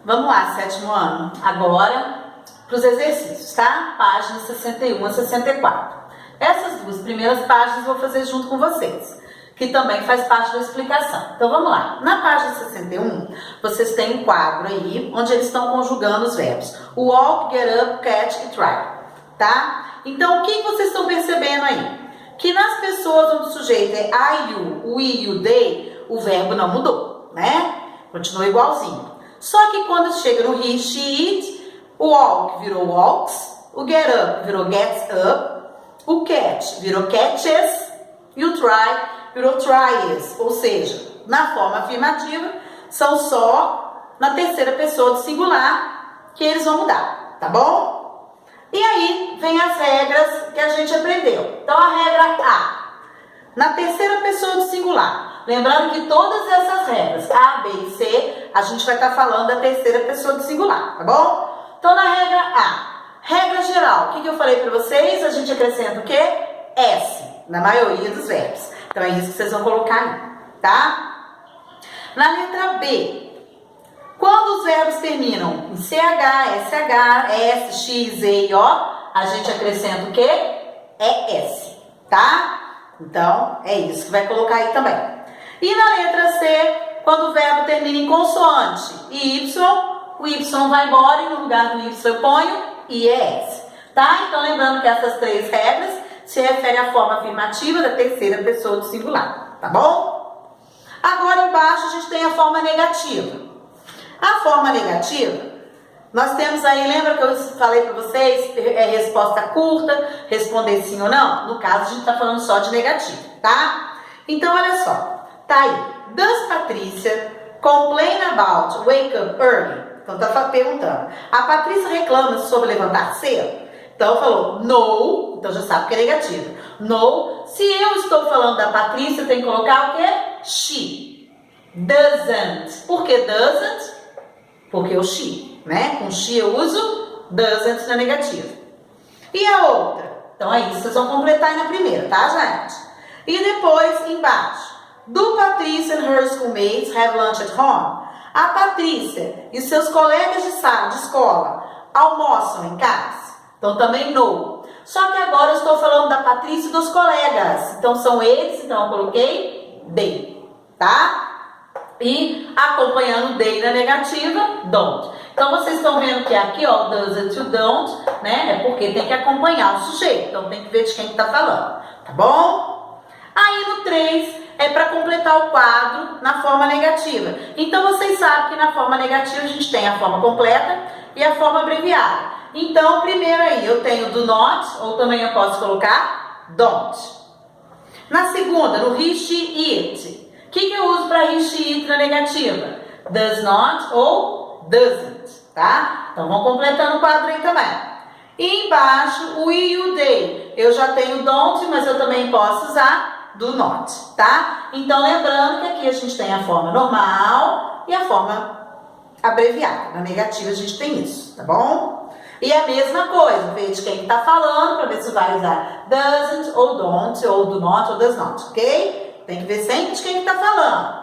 Vamos lá, sétimo ano. Agora, para os exercícios, tá? Páginas 61 a 64. Essas duas primeiras páginas eu vou fazer junto com vocês, que também faz parte da explicação. Então, vamos lá. Na página 61, vocês têm um quadro aí, onde eles estão conjugando os verbos. Walk, get up, catch e try, tá? Então, o que vocês estão percebendo aí? Que nas pessoas onde o sujeito é I, you, we, you, they, o verbo não mudou, né? Continua igualzinho. Só que quando chega no he, she, it, o walk virou walks, o get up virou gets up, o catch virou catches e o try virou tries. Ou seja, na forma afirmativa, são só na terceira pessoa do singular que eles vão mudar, tá bom? E aí vem as regras que a gente aprendeu. Então, a regra A, na terceira pessoa do singular. Lembrando que todas essas regras, A, B e C, a gente vai estar falando da terceira pessoa do singular, tá bom? Então, na regra A, regra geral, o que eu falei para vocês? A gente acrescenta o quê? S, na maioria dos verbos. Então, é isso que vocês vão colocar aí, tá? Na letra B, quando os verbos terminam em CH, SH, S, X, E e O, a gente acrescenta o quê? ES, tá? Então, é isso que vai colocar aí também. E na letra C, quando o verbo termina em consoante e Y, o Y vai embora e no lugar do Y eu ponho IES, tá? Então, lembrando que essas três regras se referem à forma afirmativa da terceira pessoa do singular, tá bom? Agora, embaixo, a gente tem a forma negativa. A forma negativa, nós temos aí, lembra que eu falei para vocês, resposta curta, responder sim ou não? No caso, a gente está falando só de negativo, tá? Então, olha só, tá aí. Does Patrícia complain about wake up early? Então, tá perguntando. A Patrícia reclama sobre levantar cedo? Então, falou no, então já sabe que é negativo. No, se eu estou falando da Patrícia, tem que colocar o quê? She. Doesn't. Por que doesn't? Porque o she, né? Com she eu uso doesn't na negativa. E a outra? Então é isso, vocês vão completar aí na primeira, tá, gente? E depois, embaixo. Do Patrícia and her schoolmates have lunch at home? A Patrícia e seus colegas de sala, de escola, almoçam em casa? Então também no. Só que agora eu estou falando da Patrícia e dos colegas. Então são eles, então eu coloquei they, tá? E acompanhando they na negativa, don't. Então, vocês estão vendo que aqui, ó, doesn't to don't, né? É porque tem que acompanhar o sujeito. Então, tem que ver de quem que tá falando, tá bom? Aí, no 3, é para completar o quadro na forma negativa. Então, vocês sabem que na forma negativa a gente tem a forma completa e a forma abreviada. Então, primeiro aí, eu tenho do not, ou também eu posso colocar don't. Na segunda, no he, she, it. O que eu uso para he, she, it na negativa? Does not ou doesn't, tá? Então, vamos completando o quadro aí também. E embaixo, o we, you, they. Eu já tenho don't, mas eu também posso usar do not, tá? Então, lembrando que aqui a gente tem a forma normal e a forma abreviada. Na negativa, a gente tem isso, tá bom? E a mesma coisa, ver de quem está falando, para ver se vai usar doesn't ou don't, ou do not ou does not, ok? Tem que ver sempre de quem está falando,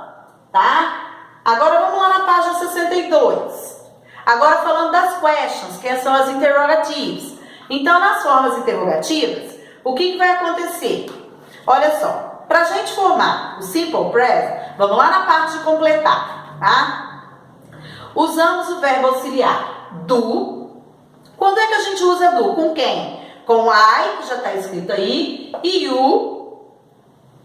tá? Agora vamos lá na página 62. Agora falando das questions, que são as interrogativas. Então, nas formas interrogativas, o que vai acontecer? Olha só, para a gente formar o simple present, vamos lá na parte de completar, tá? Usamos o verbo auxiliar do. Quando é que a gente usa do? Com quem? Com I, que já está escrito aí, e you,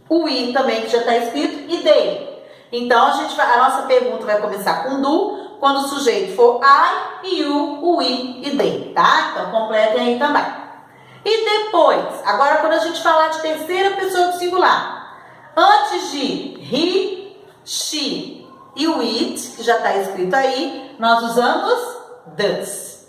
o I também, que já está escrito, e they. Então, a nossa pergunta vai começar com do, quando o sujeito for I, you, o I e they, tá? Então, completem aí também. E depois, agora quando a gente falar de terceira pessoa do singular, antes de he, she e o it, que já está escrito aí, nós usamos does,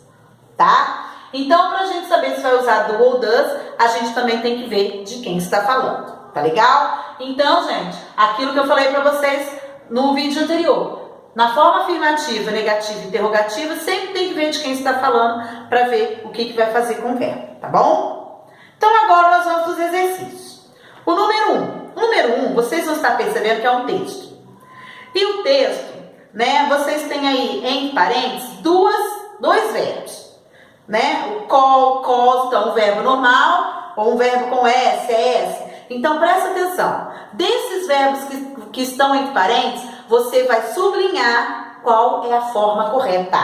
tá? Então, para a gente saber se vai usar do ou does, a gente também tem que ver de quem está falando, tá legal? Então, gente, aquilo que eu falei para vocês no vídeo anterior, na forma afirmativa, negativa e interrogativa, sempre tem que ver de quem está falando para ver o que vai fazer com o verbo, tá bom? Então, agora nós vamos para os exercícios. O número 1. O número 1, vocês vão estar percebendo que é um texto. E o texto né? Vocês têm aí, entre parênteses, dois verbos, né? O call, calls, então um verbo normal, ou um verbo com S, ES. Então, presta atenção. Desses verbos que estão entre parênteses, você vai sublinhar qual é a forma correta,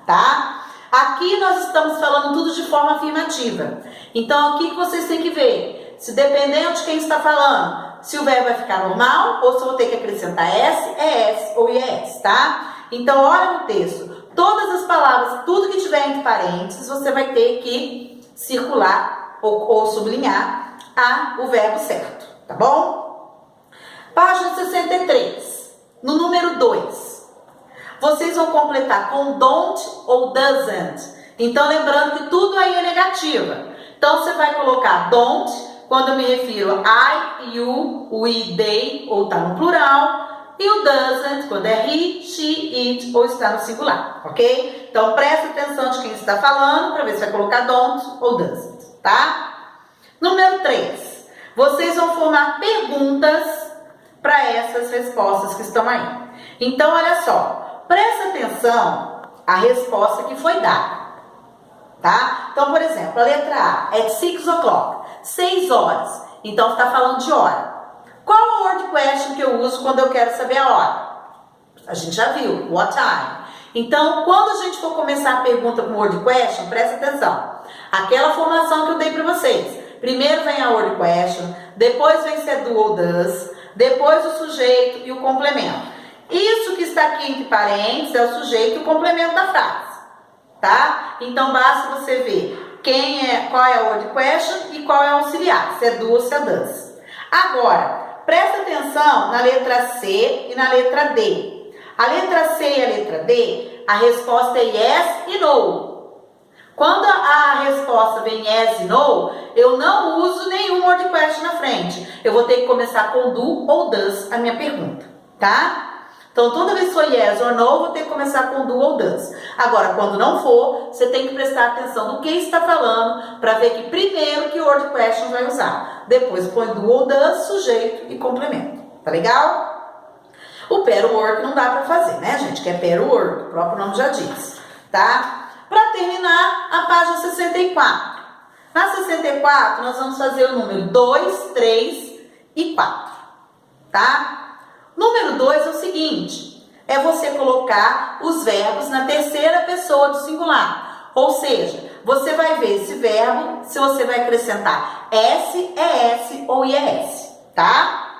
tá? Aqui nós estamos falando tudo de forma afirmativa. Então, aqui que vocês têm que ver, se dependendo de quem está falando, se o verbo vai ficar normal ou se eu vou ter que acrescentar S, ES ou IES, tá? Então, olha no texto. Todas as palavras, tudo que tiver entre parênteses, você vai ter que circular ou sublinhar o verbo certo, tá bom? Página 63, no número 2. Vocês vão completar com don't ou doesn't. Então, lembrando que tudo aí é negativa. Então, você vai colocar don't quando eu me refiro a I, you, we, they, ou está no plural. E o doesn't quando é he, she, it, ou está no singular, ok? Então, presta atenção de quem está falando para ver se vai colocar don't ou doesn't, tá? Número 3. Vocês vão formar perguntas para essas respostas que estão aí. Então, olha só. Presta atenção à resposta que foi dada, tá? Então, por exemplo, a letra A é 6 o'clock, 6 horas. Então, está falando de hora. Qual é o word question que eu uso quando eu quero saber a hora? A gente já viu, what time. Então, quando a gente for começar a pergunta com word question, presta atenção. Aquela formação que eu dei para vocês. Primeiro vem a word question, depois vem se é do ou does, depois o sujeito e o complemento. Isso que está aqui entre parênteses é o sujeito e o complemento da frase, tá? Então, basta você ver qual é a word question e qual é o auxiliar, se é do ou se é does. Agora, presta atenção na letra C e na letra D. A letra C e a letra D, a resposta é yes e no. Quando a resposta vem yes e no, eu não uso nenhum word question na frente. Eu vou ter que começar com do ou does a minha pergunta, tá? Então, toda vez que for yes or no, eu vou ter que começar com do ou does. Agora, quando não for, você tem que prestar atenção no que está falando para ver que primeiro que word question vai usar. Depois põe do ou does, sujeito e complemento. Tá legal? O pair work não dá para fazer, né, gente? Que é pair work, o próprio nome já diz, tá? Para terminar, a página 64. Na 64, nós vamos fazer o número 2, 3 e 4, tá? Número 2 é o seguinte, é você colocar os verbos na terceira pessoa do singular. Ou seja, você vai ver esse verbo, se você vai acrescentar S, ES ou IES, tá?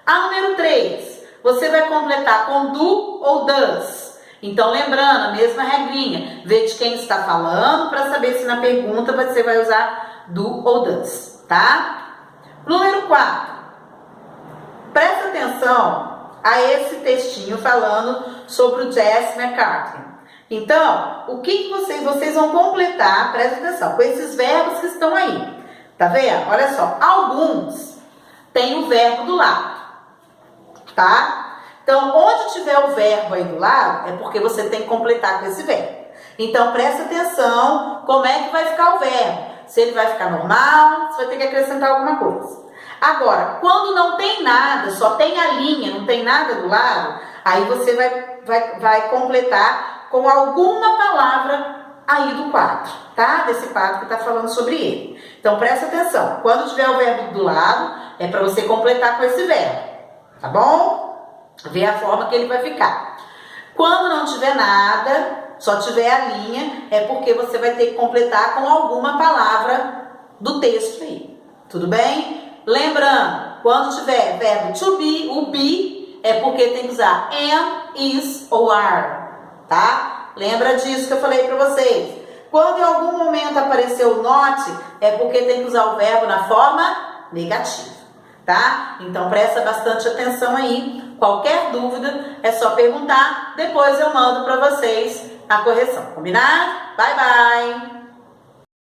A número 3, você vai completar com do ou does. Então, lembrando, a mesma regrinha, ver de quem está falando para saber se na pergunta você vai usar do ou does, tá? Número 4. Presta atenção a esse textinho falando sobre o Jesse McCartney. Então, o que vocês vão completar, presta atenção, com esses verbos que estão aí. Tá vendo? Olha só, alguns têm o verbo do lado, tá? Então, onde tiver o verbo aí do lado, é porque você tem que completar com esse verbo. Então, presta atenção como é que vai ficar o verbo. Se ele vai ficar normal, você vai ter que acrescentar alguma coisa. Agora, quando não tem nada, só tem a linha, não tem nada do lado, aí você vai completar com alguma palavra aí do quadro, tá? Desse quadro que está falando sobre ele. Então, presta atenção. Quando tiver o verbo do lado, é para você completar com esse verbo, tá bom? Ver a forma que ele vai ficar. Quando não tiver nada, só tiver a linha, é porque você vai ter que completar com alguma palavra do texto aí. Tudo bem? Lembrando, quando tiver verbo to be, o be, é porque tem que usar am, is ou are, tá? Lembra disso que eu falei para vocês. Quando em algum momento aparecer o not, é porque tem que usar o verbo na forma negativa, tá? Então presta bastante atenção aí. Qualquer dúvida é só perguntar, depois eu mando para vocês a correção. Combinado? Bye, bye!